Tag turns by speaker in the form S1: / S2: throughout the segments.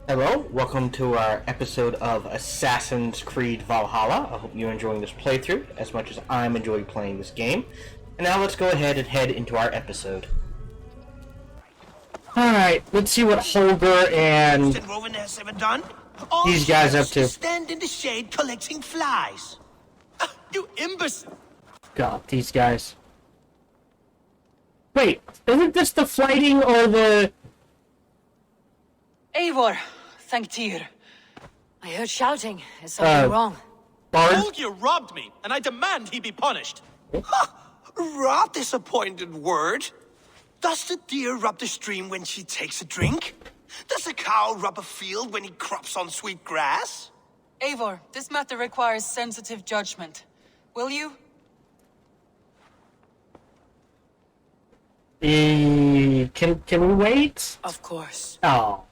S1: Hello, welcome to our episode of Assassin's Creed Valhalla. I hope you're enjoying this playthrough as much as I'm enjoying playing this game. And now let's go ahead and head into our episode. Alright, let's see what Holger and these guys up to.
S2: Stand in the shade collecting flies. You imbecile!
S1: God, these guys. Wait, isn't this the fighting or the...
S3: Eivor, thank Tyr. I heard shouting. Is something wrong?
S2: Holger robbed me, and I demand he be punished. Rob disappointed word. Does the deer rub the stream when she takes a drink? Does a cow rub a field when he crops on sweet grass?
S3: Eivor, this matter requires sensitive judgment. Will you?
S1: Can we wait?
S3: Of course.
S1: Oh,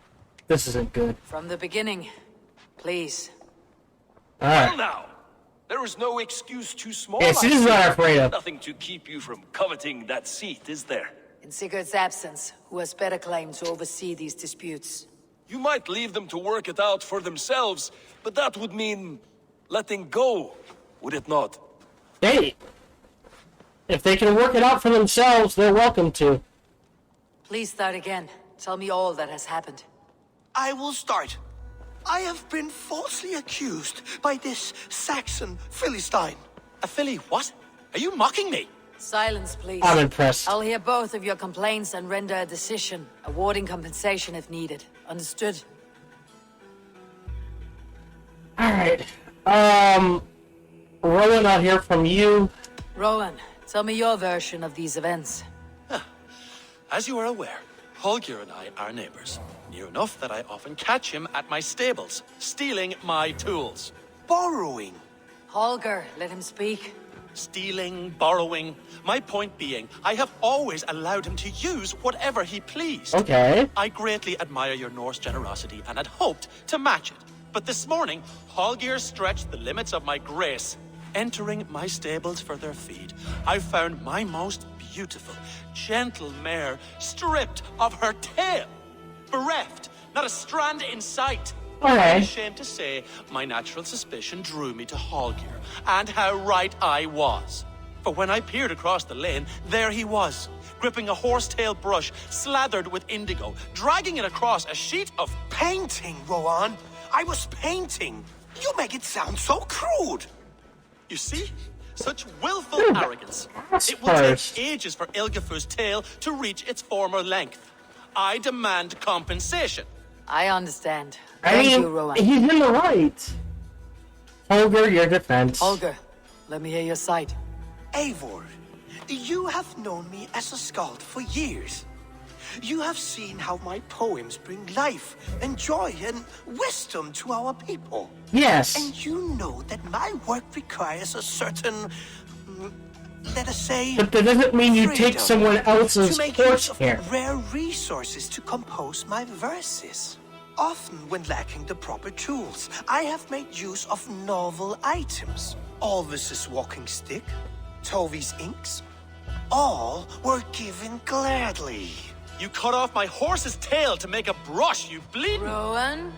S1: this isn't good.
S3: From the beginning, please.
S1: Alright.
S4: Well now, there is no excuse too small.
S1: Yes, this is what I'm afraid of.
S4: Nothing to keep you from coveting that seat, is there?
S3: In Sigurd's absence, who has better claim to oversee these disputes?
S4: You might leave them to work it out for themselves, but that would mean letting go, would it not?
S1: Hey, if they can work it out for themselves, they're welcome to.
S3: Please start again. Tell me all that has happened.
S2: I will start. I have been falsely accused by this Saxon Philistine. A Philly what? Are you mocking me?
S3: Silence, please.
S1: I'm impressed.
S3: I'll hear both of your complaints and render a decision, awarding compensation if needed. Understood?
S1: Alright. Rowan, I'll hear from you.
S3: Rowan, tell me your version of these events.
S2: As you are aware, Holger and I are neighbors. Near enough that I often catch him at my stables, stealing my tools. Borrowing.
S3: Holger, let him speak.
S2: Stealing, borrowing. My point being, I have always allowed him to use whatever he pleased.
S1: Okay.
S2: I greatly admire your Norse generosity and had hoped to match it. But this morning, Holger stretched the limits of my grace. Entering my stables for their feed, I found my most beautiful, gentle mare stripped of her tail. Bereft, not a strand in sight.
S1: Alright.
S2: I'm ashamed to say, my natural suspicion drew me to Holger, and how right I was. For when I peered across the lane, there he was, gripping a horsetail brush slathered with indigo, dragging it across a sheet of painting, Rowan. I was painting. You make it sound so crude. You see? Such willful arrogance. It will take ages for Ilgafur's tail to reach its former length. I demand compensation.
S3: I understand.
S1: I
S3: Thank
S1: mean,
S3: you, Rowan.
S1: he's in the right. Holger, your defense.
S3: Holger, let me hear your side.
S2: Eivor, you have known me as a skald for years. You have seen how my poems bring life and joy and wisdom to our people.
S1: Yes.
S2: And you know that my work requires a certain, let us say,
S1: But that doesn't mean you take
S2: freedom
S1: someone else's
S2: to make use
S1: horsehair.
S2: of rare resources to compose my verses. Often when lacking the proper tools, I have made use of novel items. Alvis's walking stick, Tovi's inks, all were given gladly. You cut off my horse's tail to make a brush, you bleed.
S3: Rowan?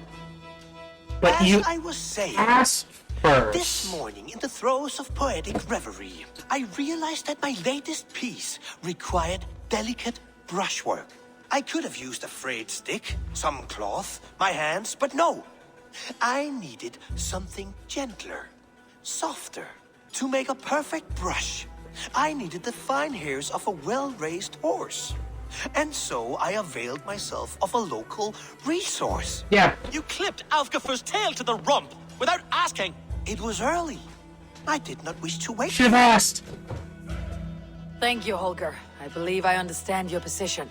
S1: But
S2: As
S1: you
S2: I was saying,
S1: asked first.
S2: this morning, in the throes of poetic reverie, I realized that my latest piece required delicate brushwork. I could have used a frayed stick, some cloth, my hands, but no. I needed something gentler, softer. To make a perfect brush, I needed the fine hairs of a well-raised horse. And so I availed myself of a local resource.
S1: Yeah.
S2: You clipped Alfgafur's tail to the rump without asking. It was early. I did not wish to wait.
S1: Should have asked.
S3: Thank you, Holger. I believe I understand your position.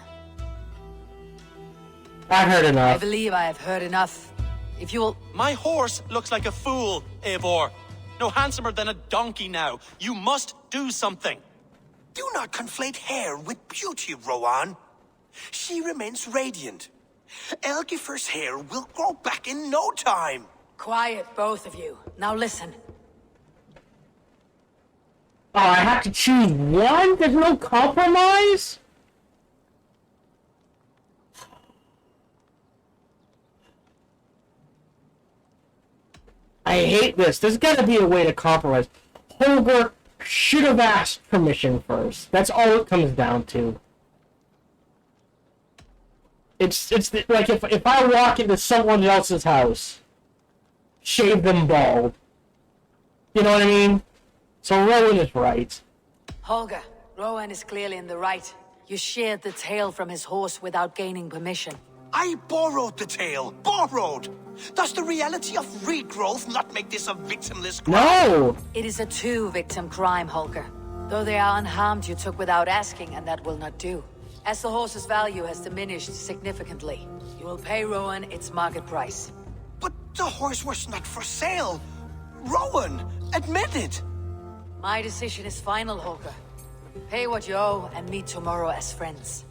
S1: I've heard
S3: I
S1: enough.
S3: believe I have heard enough. If you will...
S2: My horse looks like a fool, Eivor. No handsomer than a donkey now. You must do something. Do not conflate hair with beauty, Rowan. She remains radiant. Elgifur's hair will grow back in no time.
S3: Quiet, both of you. Now listen.
S1: Oh, I have to choose one? There's no compromise? I hate this. There's got to be a way to compromise. Holger should have asked permission first. That's all it comes down to. Like if I walk into someone else's house, shave them bald. You know what I mean? So Rowan is right.
S3: Holger, Rowan is clearly in the right. You sheared the tail from his horse without gaining permission.
S5: I borrowed the tail. Borrowed! Does the reality of regrowth not make this a victimless crime?
S1: No!
S3: It is a two-victim crime, Holger. Though they are unharmed, you took without asking, and that will not do. As the horse's value has diminished significantly, you will pay Rowan its market price.
S5: But the horse was not for sale. Rowan, admit it.
S3: My decision is final, Holger. Pay what you owe and meet tomorrow as friends.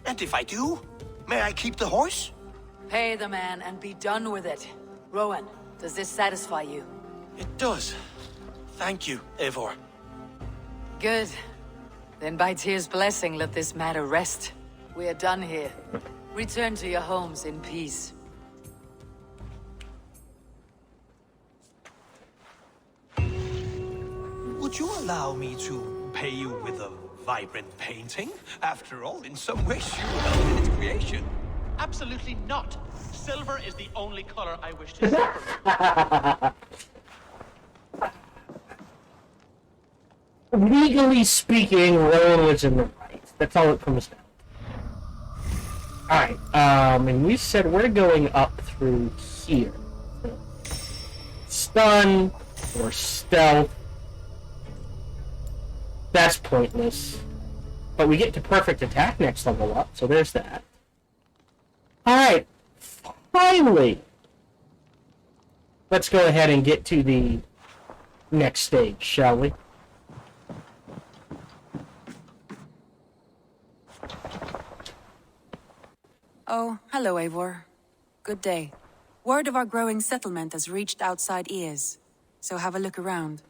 S5: And if I do, may I keep the horse?
S3: Pay the man and be done with it. Rowan, does this satisfy you?
S2: It does. Thank you, Eivor.
S3: Good. Then by Tyr's blessing, let this matter rest. We are done here. Return to your homes in peace.
S5: Would you allow me to pay you with a vibrant painting? After all, in some ways you helped in its creation.
S2: Absolutely not. Silver is the only color I wish to see.
S1: Legally speaking, Rowan was in the right. That's all it comes down to. Alright, and we said we're going up through here. Stun or stealth. That's pointless. But we get to perfect attack next level up, so there's that. Alright, finally! Let's go ahead and get to the next stage, shall we?
S6: Oh, hello, Eivor. Good day. Word of our growing settlement has reached outside ears, so have a look around.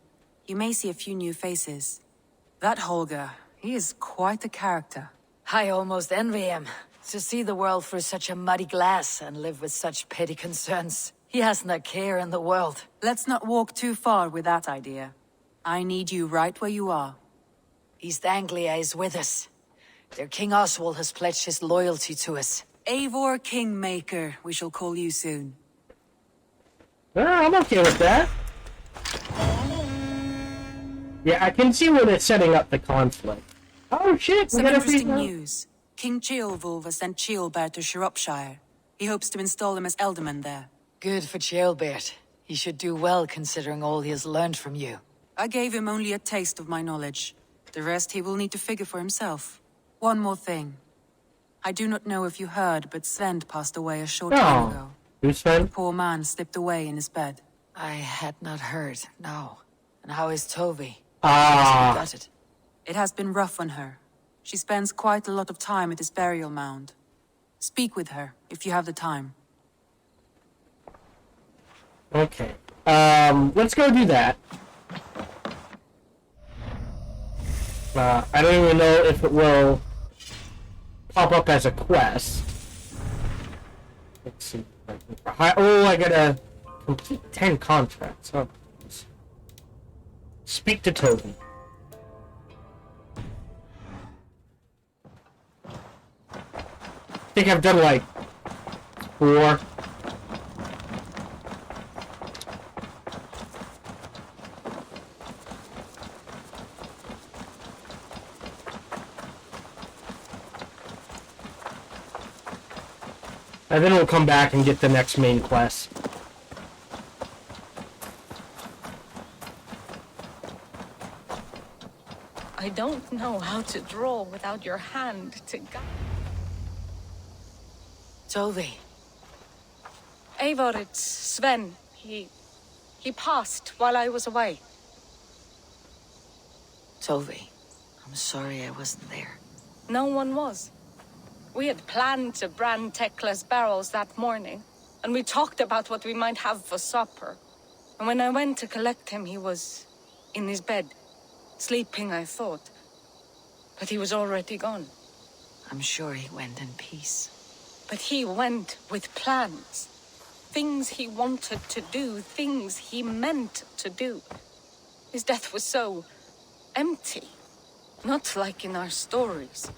S6: You may see a few new faces. That Holger, he is quite a character.
S3: I almost envy him. To see the world through such a muddy glass and live with such petty concerns. He hasn't a care in the world.
S6: Let's not walk too far with that idea. I need you right where you are.
S3: East Anglia is with us. Their King Oswald has pledged his loyalty to us.
S6: Eivor Kingmaker, we shall call you soon.
S1: I'm okay with that. Yeah, I can see where they're setting up the conflict. Oh shit, we
S6: Some
S1: got a
S6: interesting
S1: free
S6: news. King Ceolwulf has sent Ceolbert to Shropshire. He hopes to install him as Elderman there.
S3: Good for Ceolbert. He should do well considering all he has learned from you.
S6: I gave him only a taste of my knowledge. The rest he will need to figure for himself. One more thing. I do not know if you heard, but Sven passed away a short time ago.
S1: Who's Sven?
S6: The poor man slipped away in his bed.
S3: I had not heard, no. And how is Tovi?
S1: Ah.
S6: It has been rough on her. She spends quite a lot of time at his burial mound. Speak with her, if you have the time.
S1: Okay. Let's go do that. I don't even know if it will pop up as a quest. Let's see. Oh, I gotta complete 10 contracts. Oh. Speak to Toby. I think I've done like 4. And then we'll come back and get the next main quest.
S7: I don't know how to draw without your hand to guide.
S3: Tovi.
S7: Eivor, it's Sven. He passed while I was away.
S3: Tovi, I'm sorry I wasn't there.
S7: No one was. We had planned to brand Tekla's barrels that morning, and we talked about what we might have for supper. And when I went to collect him, he was in his bed. Sleeping, I thought. But he was already gone.
S3: I'm sure he went in peace.
S7: But he went with plans. things he wanted to do, things he meant to do. His death was so empty, not like in our stories.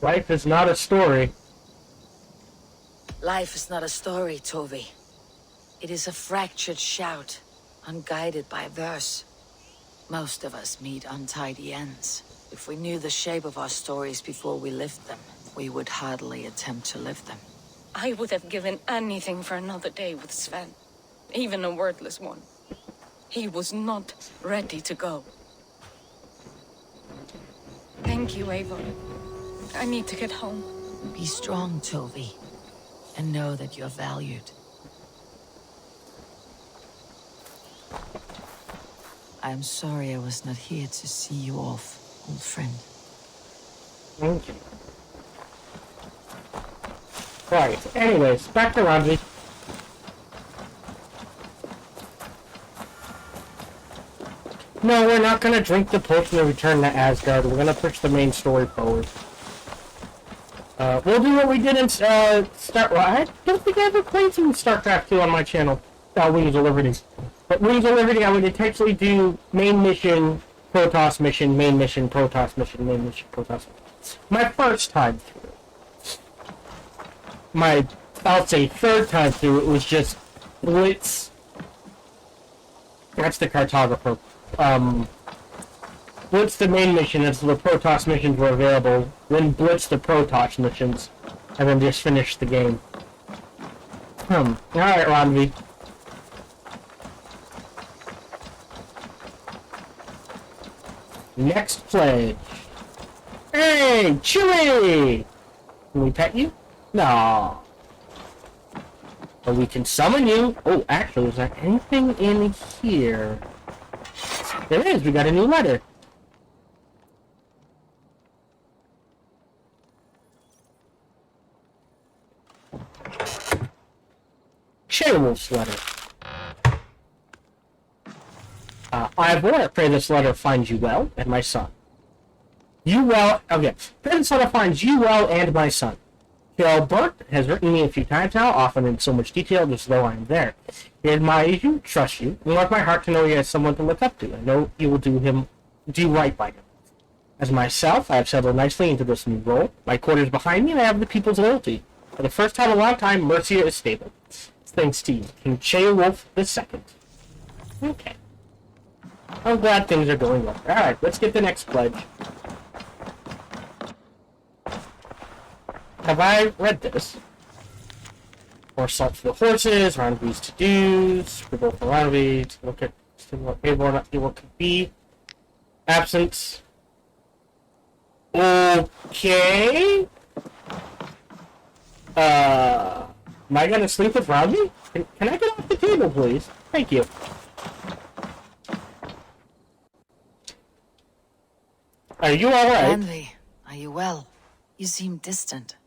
S1: Life is not a story.
S3: Life is not a story, Tovi. It is a fractured shout, unguided by verse. Most of us meet untidy ends. If we knew the shape of our stories before we lived them, we would hardly attempt to live them.
S7: I would have given anything for another day with Sven, even a wordless one. He was not ready to go. Thank you, Eivor. I need to get home.
S3: Be strong, Tovi, and know that you're valued. I'm sorry I was not here to see you off, old friend.
S1: Thank you. Right, anyways, back to Randy. No, we're not gonna drink the potion and return to Asgard. We're gonna push the main story forward. We'll do what we did in, well, I don't think I ever played some StarCraft 2 on my channel. Wings of Liberty. But Wings of Liberty, I would intentionally do main mission, Protoss mission, main mission, Protoss mission, main mission, Protoss. My first time through. I'll say third time through, it was just Blitz. That's the cartographer. Blitz the main mission until the Protoss missions were available, then Blitz the Protoss missions, and then just finish the game. Alright, Ronvi. Next pledge. Hey, Chewie! Can we pet you? No. But we can summon you. Oh, actually, is there anything in here? There is. We got a new letter. Wolf's letter. Eivor, I pray this letter finds you well and my son. Okay. Pray this letter finds you well and my son. Bert has written me a few times now, often in so much detail, just though I am there. He admires you, trusts you, and wants my heart to know he has someone to look up to. I know you will do right by him. As myself, I have settled nicely into this new role. My quarters behind me, and I have the people's loyalty. For the first time in a long time, Mercia is stable. Thanks to you, King Wolf II. Okay. I'm glad things are going well. Alright, let's get the next pledge. Have I read this? More salt for the horses, Ranvi's to-dos, scribble for Ranvi, to look at what Eivor not what could be. Absence. Okay. Am I gonna sleep with Ranvi? Can I get off the table, please? Thank you. Are you alright?
S3: Ranvi, are you well? You seem distant.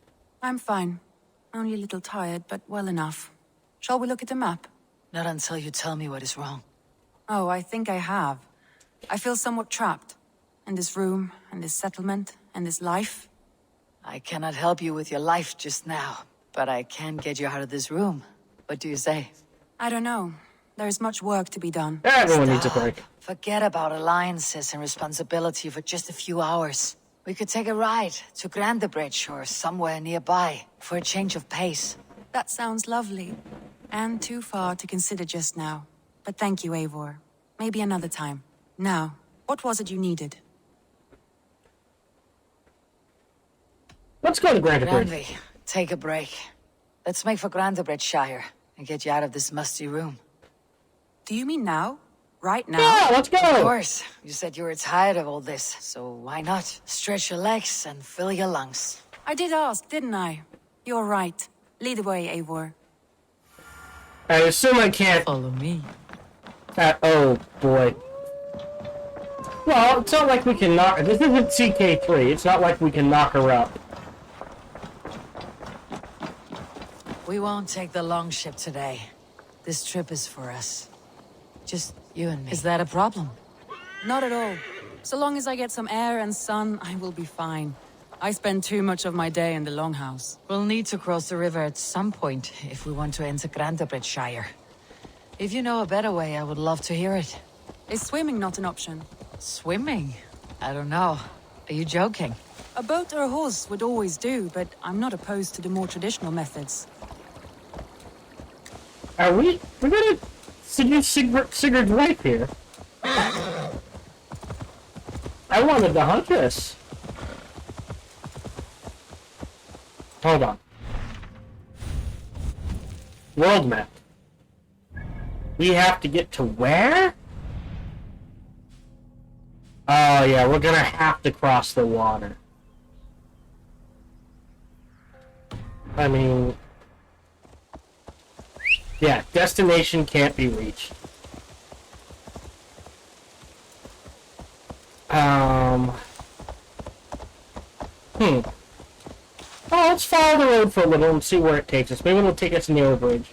S6: I'm fine. Only a little tired, but well enough. Shall we look at the map?
S3: Not until you tell me what is wrong.
S6: Oh, I think I have. I feel somewhat trapped. In this room, and this settlement, and this life.
S3: I cannot help you with your life just now, but I can get you out of this room. What do you say?
S6: I don't know. There is much work to be done.
S1: Everyone needs a break.
S3: Forget about alliances and responsibility for just a few hours. We could take a ride to Grandebridge or somewhere nearby for a change of pace.
S6: That sounds lovely. And too far to consider just now. But thank you, Eivor. Maybe another time. Now, what was it you needed?
S1: Let's go to Grandebridge.
S3: Ranvi, take a break. Let's make for Grandebridgeshire and get you out of this musty room.
S6: Do you mean now? Right now?
S1: Yeah, let's go!
S3: Of course. You said you were tired of all this, so why not? Stretch your legs and fill your lungs.
S6: I did ask, didn't I? You're right. Lead the way, Eivor.
S1: I assume I can't...
S3: Follow me.
S1: Oh, boy. Well, it's not like we can knock... This isn't CK3. It's not like we can knock her up.
S3: We won't take the long ship today. This trip is for us. Just you and me. Is that a problem?
S6: Not at all. So long as I get some air and sun, I will be fine. I spend too much of my day in the Longhouse.
S3: We'll need to cross the river at some point if we want to enter Grantebridgeshire. If you know a better way, I would love to hear it.
S6: Is swimming not an option?
S3: Swimming? I don't know. Are you joking?
S6: A boat or a horse would always do, but I'm not opposed to the more traditional methods.
S1: Are we gonna seduce Sigurd's wife here? I wanted the Huntress. Hold on. World map. We have to get to where? Oh yeah, we're gonna have to cross the water. I mean... yeah, destination can't be reached. Oh, let's follow the road for a little and see where it takes us. Maybe it'll take us near a bridge.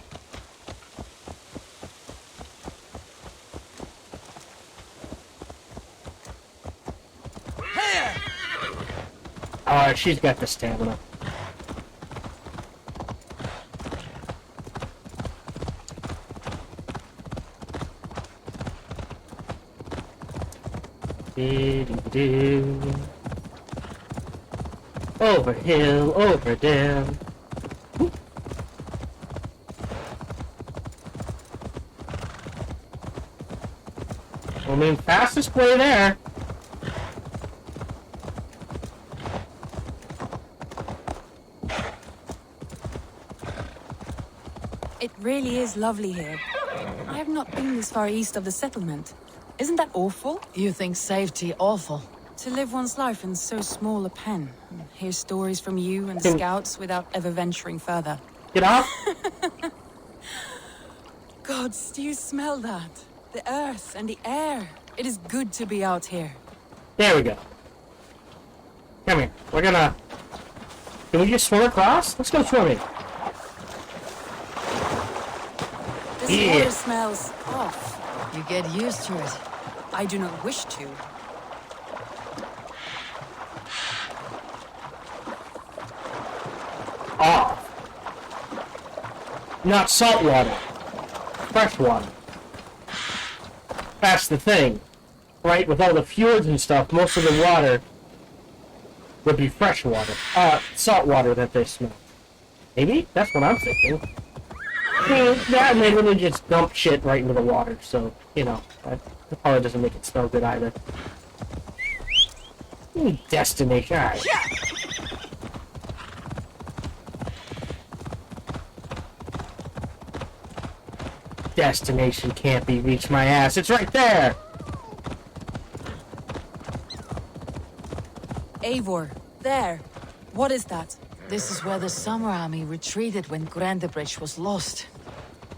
S1: Alright, she's got the stamina. Over hill, over dam. I mean, fastest way there.
S6: It really is lovely here. I have not been this far east of the settlement. Isn't that awful?
S3: You think safety awful?
S6: To live one's life in so small a pen, and hear stories from you and the scouts without ever venturing further.
S1: Get off!
S6: Gods, do you smell that? The earth and the air. It is good to be out here.
S1: There we go. Come here. We're gonna... can we just swim across? Let's go swimming.
S6: This water smells off.
S3: You get used to it.
S6: I do not wish to.
S1: Off. Not salt water. Fresh water. That's the thing. Right? With all the fjords and stuff, most of the water would be fresh water. Salt water that they smell. Maybe? That's what I'm thinking. I mean, that and they really just dump shit right into the water, so, you know, that probably doesn't make it smell good either. Destination. Alright. Destination can't be reached, my ass. It's right there!
S6: Eivor, there. What is that?
S3: This is where the Summer Army retreated when Grantebridge was lost.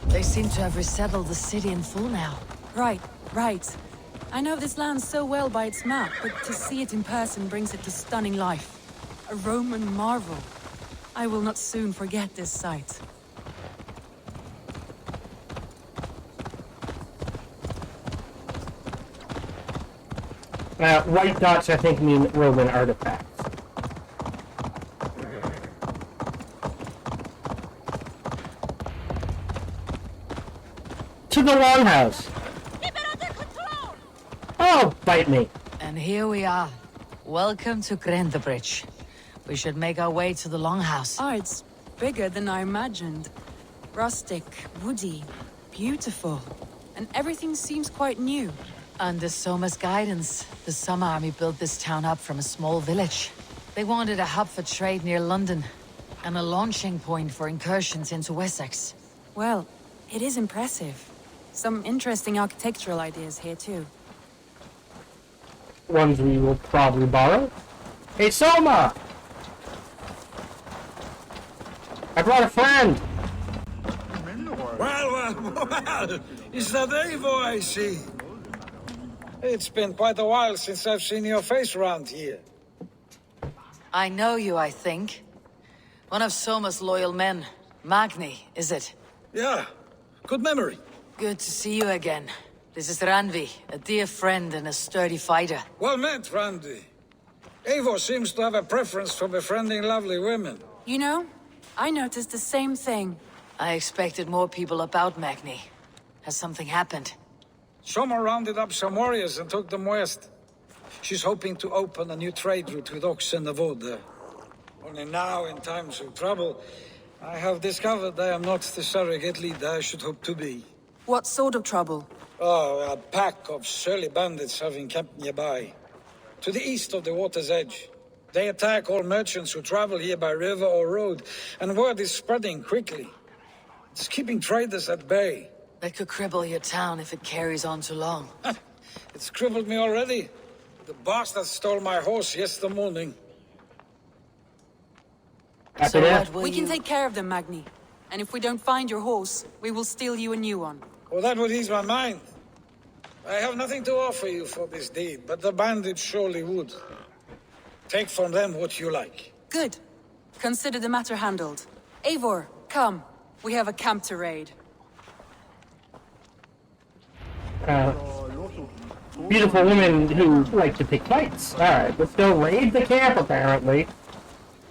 S3: They seem to have resettled the city in full now.
S6: Right. I know this land so well by its map, but to see it in person brings it to stunning life. A Roman marvel. I will not soon forget this sight.
S1: White dots, I think, mean Roman artifacts. To the Longhouse. Oh, bite me.
S3: And here we are. Welcome to Grantebridge. We should make our way to the Longhouse.
S6: Oh, it's bigger than I imagined. Rustic, woody, beautiful. And everything seems quite new.
S3: Under Soma's guidance, the Summer Army built this town up from a small village. They wanted a hub for trade near London, and a launching point for incursions into Wessex.
S6: Well, it is impressive. Some interesting architectural ideas here, too.
S1: Ones we will probably borrow. Hey, Soma! I brought a friend!
S8: Well, is that Eivor I see? It's been quite a while since I've seen your face around here.
S3: I know you, I think. One of Soma's loyal men. Magni, is it?
S8: Yeah, good memory.
S3: Good to see you again. This is Randvi, a dear friend and a sturdy fighter.
S8: Well met, Randy. Eivor seems to have a preference for befriending lovely women.
S6: You know, I noticed the same thing.
S3: I expected more people about Magni. Has something happened?
S8: Someone rounded up some warriors and took them west. She's hoping to open a new trade route with oxen and wood there. Only now, in times of trouble, I have discovered I am not the surrogate leader I should hope to be.
S6: What sort of trouble?
S8: Oh, a pack of surly bandits have encamped nearby, to the east of the water's edge. They attack all merchants who travel here by river or road, and word is spreading quickly. It's keeping traders at bay.
S3: That could cripple your town if it carries on too long.
S8: It's crippled me already. The bastard stole my horse yesterday morning.
S3: So what will
S6: We can
S3: you...
S6: take care of them, Magni. And if we don't find your horse, we will steal you a new one.
S8: Well, that would ease my mind. I have nothing to offer you for this deed, but the bandits surely would. Take from them what you like.
S6: Good. Consider the matter handled. Eivor, come. We have a camp to raid.
S1: Beautiful women who like to pick fights. Alright, let's go raid the camp, apparently.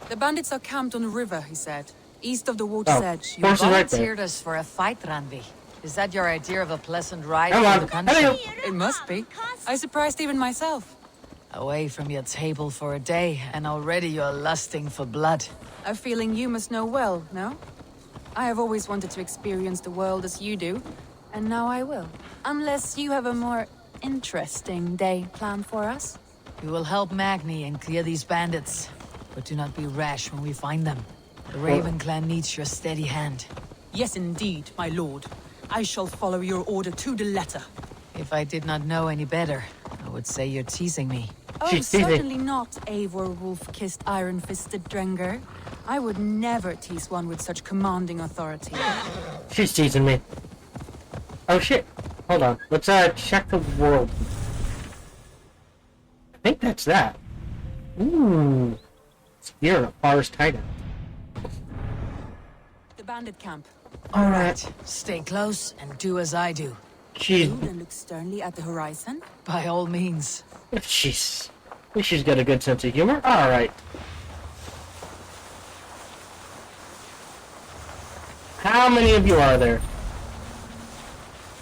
S6: The bandits are camped on the river, he said. East of the water's edge.
S3: You
S1: horse is right there.
S3: volunteered us for a fight, Randvi. Is that your idea of a pleasant ride
S1: Come
S3: through
S1: on,
S3: the country?
S1: hello.
S6: It must be. I surprised even myself.
S3: Away from your table for a day, and already you're lusting for blood.
S6: A feeling you must know well, no? I have always wanted to experience the world as you do, and now I will. Unless you have a more interesting day planned for us.
S3: We will help Magni and clear these bandits, but do not be rash when we find them. The Raven clan needs your steady hand.
S6: Yes, indeed, my lord. I shall follow your order to the letter.
S3: If I did not know any better, I would say you're teasing me.
S6: Oh,
S1: She's teasing.
S6: certainly not, Eivor wolf-kissed iron-fisted Drenger. I would never tease one with such commanding authority.
S1: She's teasing me. Oh shit. Hold on. Let's check the world. I think that's that. Ooh. It's here in a forest hideout.
S6: The bandit camp.
S3: All right, stay close and do as I do.
S1: She's
S6: And look sternly at the horizon.
S3: By all means.
S1: she's got a good sense of humor. Alright. How many of you are there?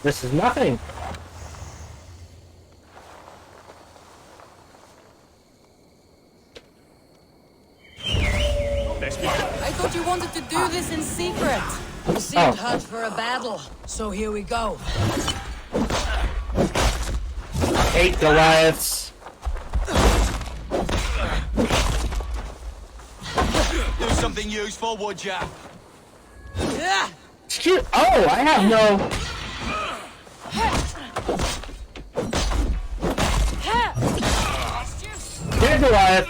S1: This is nothing.
S6: I thought you wanted to do this in secret.
S3: You seemed hot for a battle, so here we go.
S1: Hate Goliaths.
S5: Do something useful, would ya?
S1: Excuse. Oh, I have no. There's Goliath.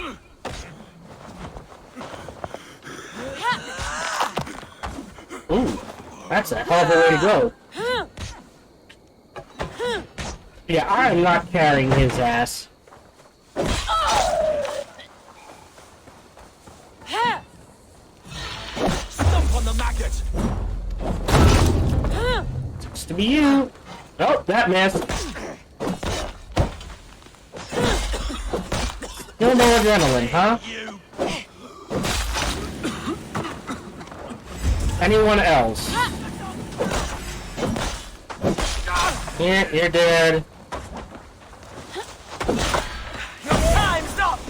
S1: Ooh, that's a hell of a way to go. Yeah, I am not carrying his ass.
S5: Stomp on the maggot!
S1: Seems to be you. Oh, that missed. Still no adrenaline, huh?
S5: You!
S1: Anyone else? Yeah, you're dead.
S5: Time's up!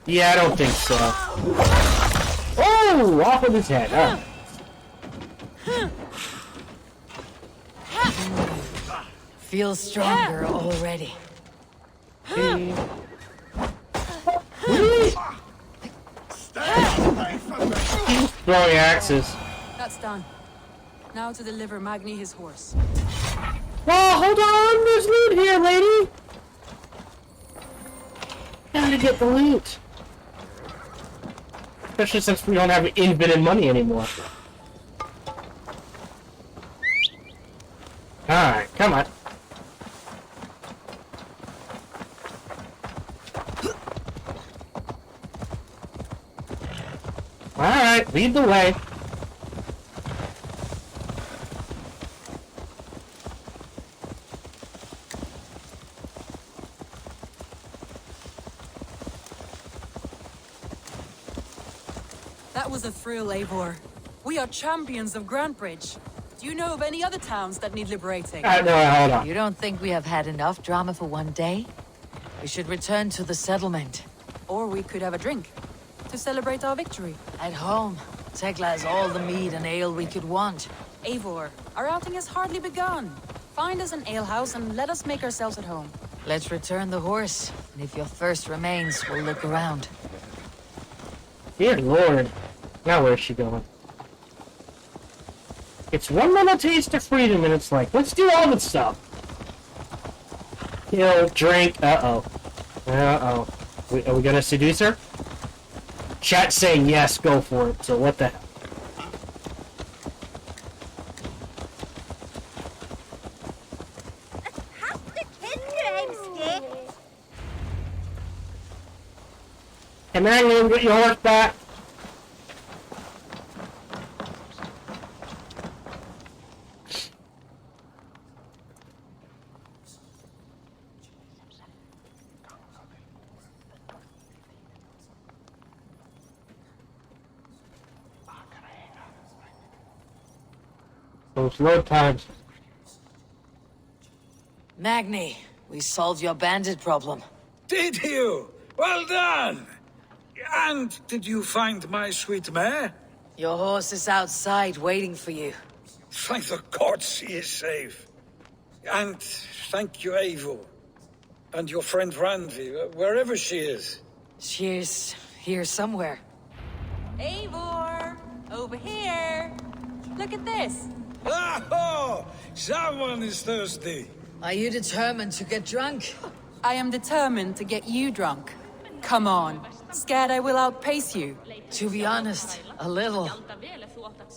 S1: Yeah, I don't think so. Oh, off of his head.
S3: Feels stronger already.
S1: Really? He's throwing axes.
S6: That's done. Now to deliver Magni his horse.
S1: Oh, hold on! There's loot here, lady! Gotta get the loot. Especially since we don't have infinite money anymore. Alright, come on. Alright, lead the way.
S6: That was a thrill, Eivor. We are champions of Grantbridge. Do you know of any other towns that need liberating?
S1: No, hold on.
S3: You don't think we have had enough drama for one day? We should return to the settlement.
S6: Or we could have a drink to celebrate our victory.
S3: At home, Tekla has all the mead and ale we could want.
S6: Eivor, our outing has hardly begun. Find us an alehouse and let us make ourselves at home.
S3: Let's return the horse, and if your thirst remains, we'll look around.
S1: Dear Lord. Now where's she going? It's one little taste of freedom, and it's like, let's do all the stuff. Kill, drink, uh-oh. Uh-oh. Are we gonna seduce her? Chat's saying yes, go for it, so what the hell? Hey man, you get your horse back. Those load times.
S3: Magni, we solved your bandit problem.
S8: Did you? Well done! And did you find my sweet mare?
S3: Your horse is outside waiting for you.
S8: Thank the gods he is safe. And thank you, Eivor. And your friend Randi, wherever she is.
S3: She's here somewhere.
S6: Eivor! Over here! Look at this!
S8: Oh! Someone is thirsty.
S3: Are you determined to get drunk?
S6: I am determined to get you drunk. Come on. Scared I will outpace you?
S3: To be honest, a little.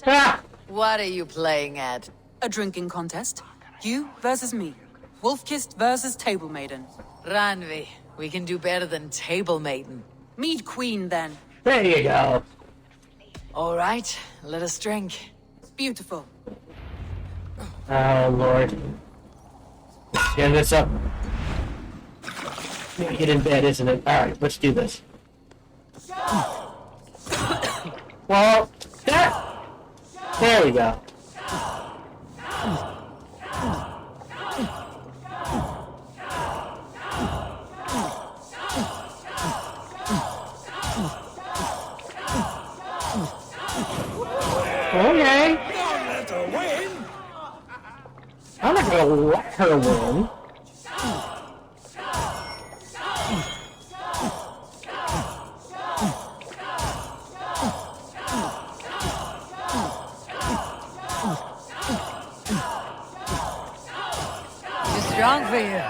S1: Ah!
S3: What are you playing at?
S6: A drinking contest. You versus me. Wolf-kissed versus table maiden.
S3: Ranvi, we can do better than table maiden.
S6: Mead queen, then.
S1: There you go.
S3: All right, let us drink.
S6: Beautiful.
S1: Oh, Lord. Let's get this up. Gotta get in bed, isn't it? Alright, let's do this. Well, there we go. Okay.
S8: Don't let her win.
S1: I'm not gonna let her win.
S3: Too strong for you.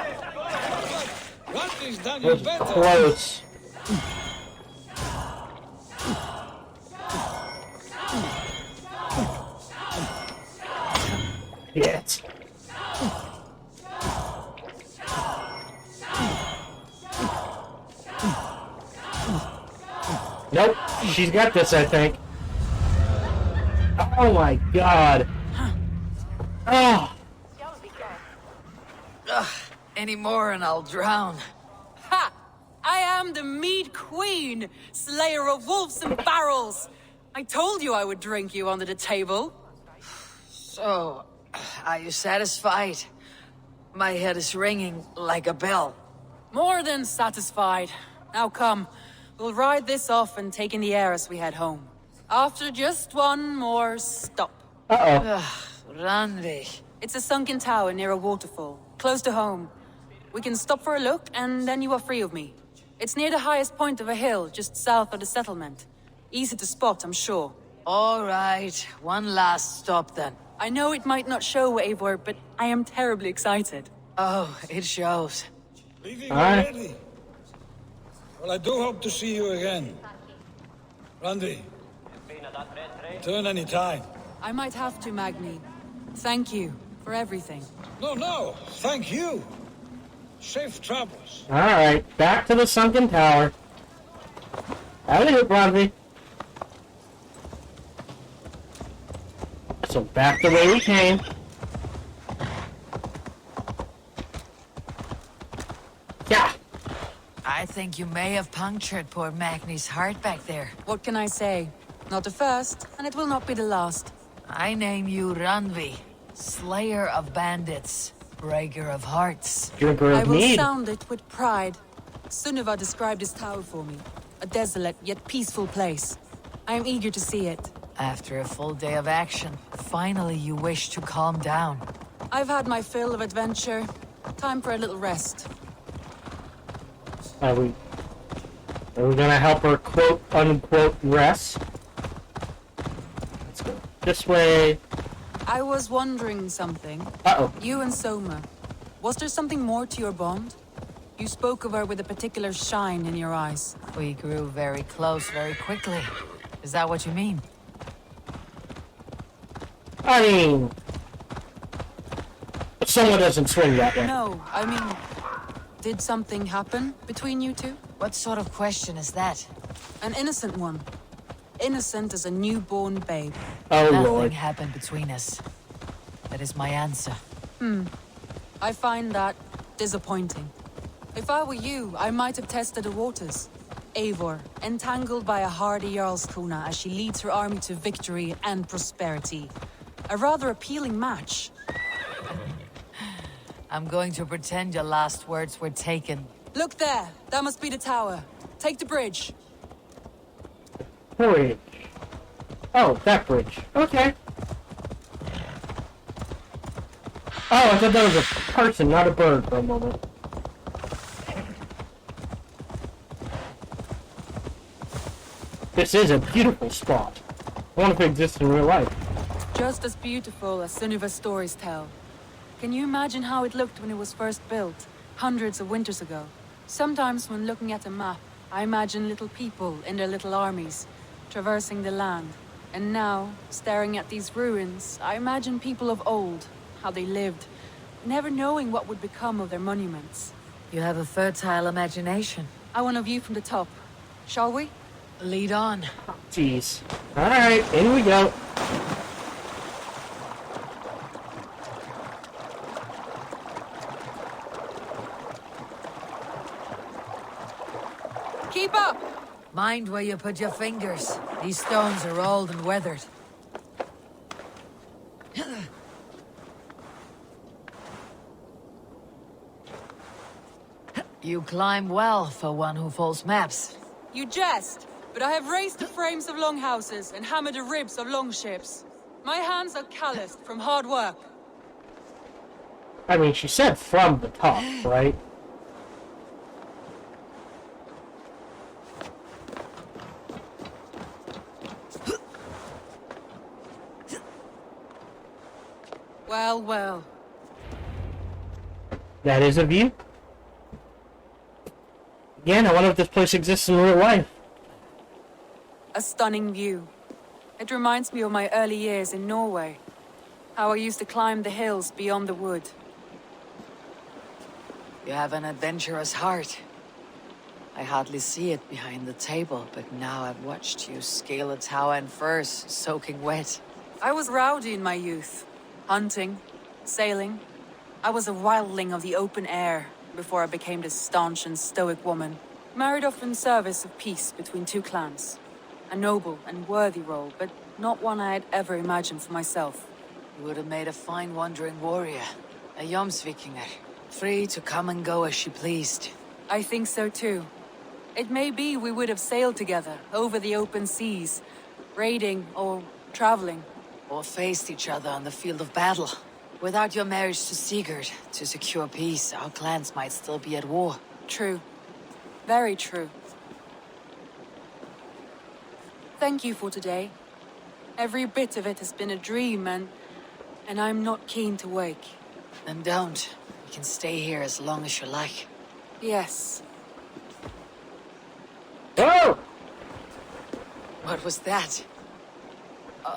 S8: Randi's done you
S1: It's
S8: better.
S1: close. Yes. Nope, she's got this, I think. Oh my god. Oh.
S3: Any more and I'll drown.
S6: Ha! I am the mead queen, slayer of wolves and barrels. I told you I would drink you under the table.
S3: So, are you satisfied? My head is ringing like a bell.
S6: More than satisfied. Now come, we'll ride this off and take in the air as we head home. After just one more stop.
S1: Uh-oh.
S3: Ranvi.
S6: It's a sunken tower near a waterfall, close to home. We can stop for a look, and then you are free of me. It's near the highest point of a hill, just south of the settlement. Easy to spot, I'm sure.
S3: All right, one last stop then.
S6: I know it might not show, Eivor, but I am terribly excited.
S3: Oh, it shows.
S8: Leaving
S1: Alright.
S8: already? Well, I do hope to see you again. Randi, return any time.
S6: I might have to, Magni. Thank you for everything.
S8: No, thank you. Safe travels.
S1: Alright, back to the sunken tower. Out of here, Bronzy. So back the way we came. Yeah.
S3: I think you may have punctured poor Magni's heart back there.
S6: What can I say? Not the first, and it will not be the last.
S3: I name you Ranvi, slayer of bandits, breaker of hearts.
S1: Drinker
S6: I
S1: of
S6: will
S1: mead.
S6: sound it with pride. Sunniva described this tower for me. A desolate yet peaceful place. I am eager to see it.
S3: After a full day of action, finally you wish to calm down.
S6: I've had my fill of adventure. Time for a little rest.
S1: Are we gonna help her quote unquote rest? Let's go this way.
S6: I was wondering something.
S1: Uh-oh.
S6: You and Soma. Was there something more to your bond? You spoke of her with a particular shine in your eyes.
S3: We grew very close very quickly. Is that what you mean?
S1: I mean, someone doesn't swing that way.
S6: No, I mean, did something happen between you two?
S3: What sort of question is that?
S6: An innocent one. Innocent as a newborn babe.
S1: Oh
S3: Nothing
S1: Lord.
S3: happened between us. That is my answer.
S6: I find that disappointing. If I were you, I might have tested the waters. Eivor, entangled by a hardy Jarlskona as she leads her army to victory and prosperity. A rather appealing match.
S3: I'm going to pretend your last words were taken.
S6: Look there! That must be the tower. Take the bridge.
S1: Bridge. Oh, that bridge. Okay. Oh, I thought that was a person, not a bird for a moment. This is a beautiful spot. I wonder if it exists in real life.
S6: Just as beautiful as Sunniva's stories tell. Can you imagine how it looked when it was first built, hundreds of winters ago? Sometimes when looking at a map, I imagine little people in their little armies, traversing the land. And now, staring at these ruins, I imagine people of old, how they lived, never knowing what would become of their monuments.
S3: You have a fertile imagination.
S6: I want a view from the top. Shall we?
S3: Lead on.
S1: Jeez. Alright, in we go.
S6: Keep up!
S3: Mind where you put your fingers. These stones are old and weathered. You climb well for one who folds maps.
S6: You jest, but I have raised the frames of longhouses and hammered the ribs of longships. My hands are calloused from hard work.
S1: I mean, she said from the top, right?
S6: Well, well.
S1: That is a view. Again, I wonder if this place exists in real life.
S6: A stunning view. It reminds me of my early years in Norway. How I used to climb the hills beyond the wood.
S3: You have an adventurous heart. I hardly see it behind the table, but now I've watched you scale a tower in furs, soaking wet.
S6: I was rowdy in my youth. Hunting, sailing. I was a wildling of the open air before I became this staunch and stoic woman. Married off in service of peace between two clans. A noble and worthy role, but not one I had ever imagined for myself.
S3: You would have made a fine wandering warrior. A Jomsvikinger. Free to come and go as she pleased.
S6: I think so too. It may be we would have sailed together over the open seas, raiding or traveling.
S3: Or faced each other on the field of battle. Without your marriage to Sigurd, to secure peace, our clans might still be at war.
S6: True. Very true. Thank you for today. Every bit of it has been a dream, and I'm not keen to wake.
S3: Then don't. You can stay here as long as you like.
S6: Yes.
S1: Oh!
S3: What was that?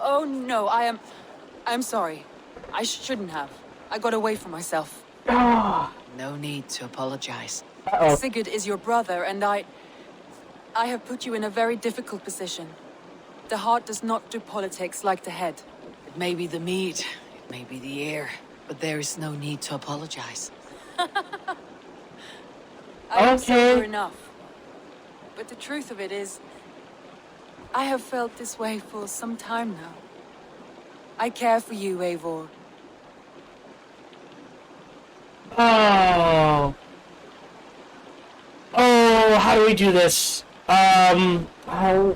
S6: Oh no, I'm sorry. I shouldn't have. I got away from myself.
S3: No need to apologize.
S1: Uh-oh.
S6: Sigurd is your brother, and I have put you in a very difficult position. The heart does not do politics like the head.
S3: It may be the mead, it may be the air, but there is no need to apologize.
S6: I am
S1: Okay.
S6: sober enough. But the truth of it is, I have felt this way for some time now. I care for you, Eivor.
S1: Oh. Oh, how do we do this? Oh,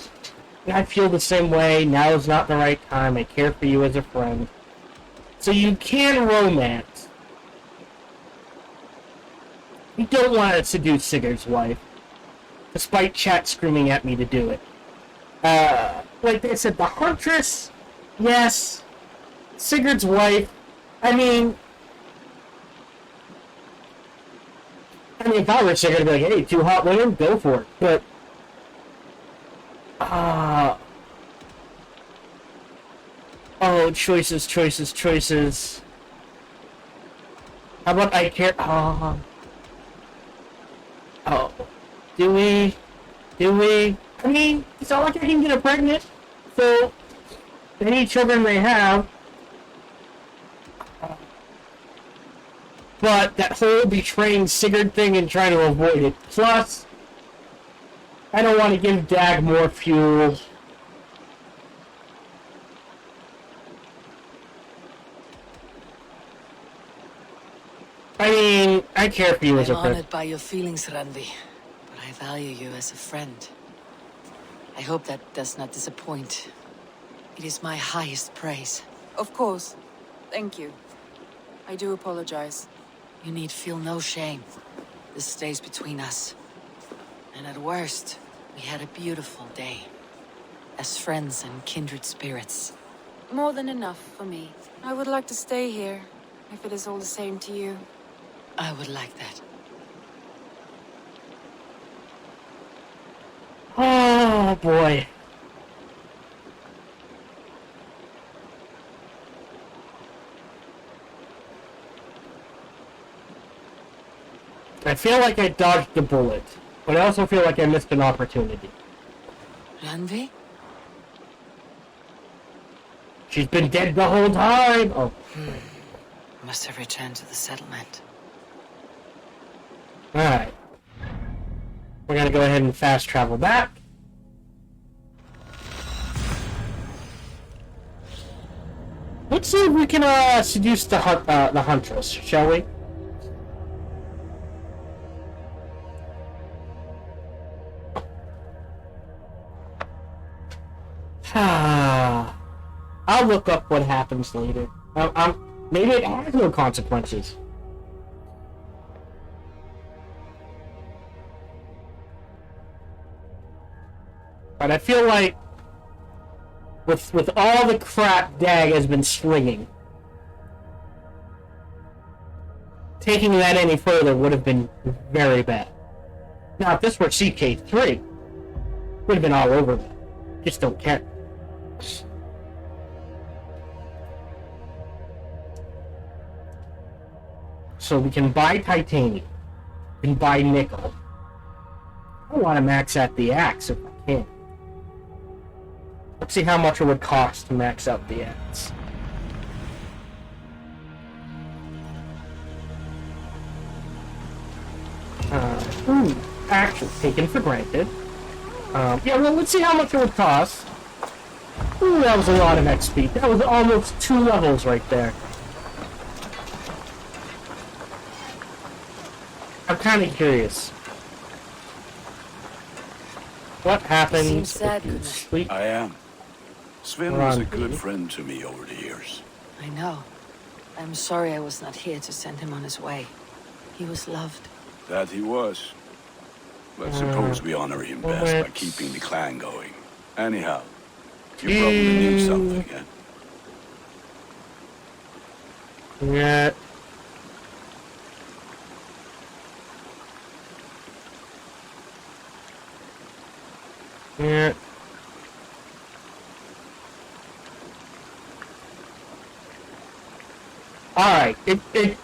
S1: I feel the same way. Now is not the right time. I care for you as a friend. So you can romance. You don't want to seduce Sigurd's wife, despite chat screaming at me to do it. Like I said, the Huntress, yes. Sigurd's wife, I mean, if I were Sigurd, I'd be like, hey, 2 hot women, go for it. But, oh, choices. How about I care? Oh, do we? I mean, it's not like I can get her pregnant, so any children they have. But that whole betraying Sigurd thing and trying to avoid it. Plus, I don't want to give Dag more fuel. I mean, I care for you as a friend.
S3: I'm honored by your feelings, Randvi, but I value you as a friend. I hope that does not disappoint. It is my highest praise.
S6: Of course. Thank you. I do apologize.
S3: You need feel no shame. This stays between us. And at worst, we had a beautiful day. As friends and kindred spirits.
S6: More than enough for me. I would like to stay here, if it is all the same to you.
S3: I would like that.
S1: Oh, boy. I feel like I dodged the bullet, but I also feel like I missed an opportunity.
S3: Randvi?
S1: She's been dead the whole time! Oh.
S3: Must have returned to the settlement.
S1: Alright. We're gonna go ahead and fast travel back. Let's see if we can seduce the Huntress, shall we? I'll look up what happens later. Maybe it has no consequences. But I feel like with all the crap Dag has been slinging, taking that any further would have been very bad. Now, if this were CK3, would have been all over me. Just don't care. So we can buy titanium. We can buy nickel. I want to max out the axe if I can. Let's see how much it would cost to max out the axe. Action taken for granted. Yeah, well, let's see how much it would cost. Ooh, that was a lot of XP. That was almost 2 levels right there. I'm kind of curious. What happens
S3: Seems sad,
S1: if you
S3: Gunnar.
S1: sleep?
S4: I am. Sven was a good friend to me over the years.
S3: I know. I'm sorry I was not here to send him on his way. He was loved.
S4: That he was. But suppose we honor him best by keeping the clan going. Anyhow, you probably need something, eh?
S1: Yeah. Yeah. Alright,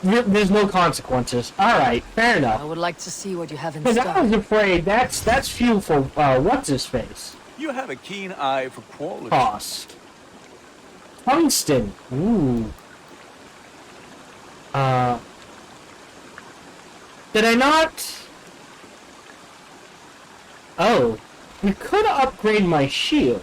S1: there's no consequences. Alright, fair enough.
S3: I would like to see what you have in
S1: Because I was
S3: stock.
S1: afraid that's fuel for, what's-his-face?
S5: You have a keen eye for quality.
S1: Cost. Tungsten. Ooh. Did I not? Oh. You could upgrade my shield.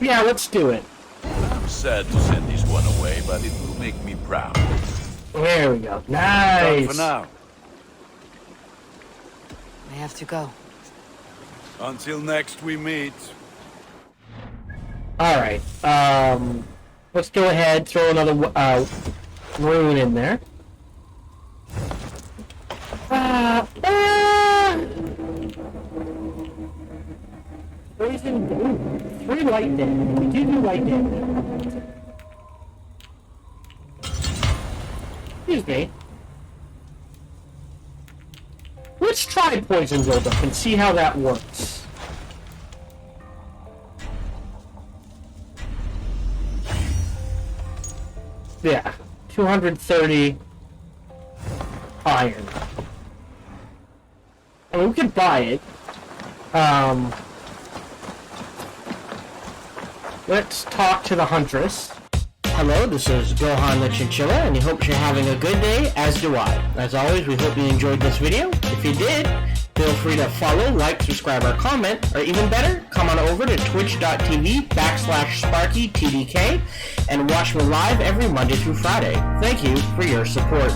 S1: Yeah, let's do it.
S4: I'm sad to send this one away, but it will make me proud.
S1: There we go. Nice.
S4: Done for now.
S3: I have to go.
S4: Until next we meet.
S1: Alright, let's go ahead, throw another, rune in there. Poison, ooh, 3 light damage. We do light damage. Excuse me. Let's try poison buildup and see how that works. Yeah, 230 iron. I mean, we could buy it. Let's talk to the Huntress. Hello, this is Gohan the Chinchilla, and I hope you're having a good day, as do I. As always, we hope you enjoyed this video. If you did, feel free to follow, like, subscribe, or comment, or even better, come on over to twitch.tv/SparkyTDK and watch me live every Monday through Friday. Thank you for your support.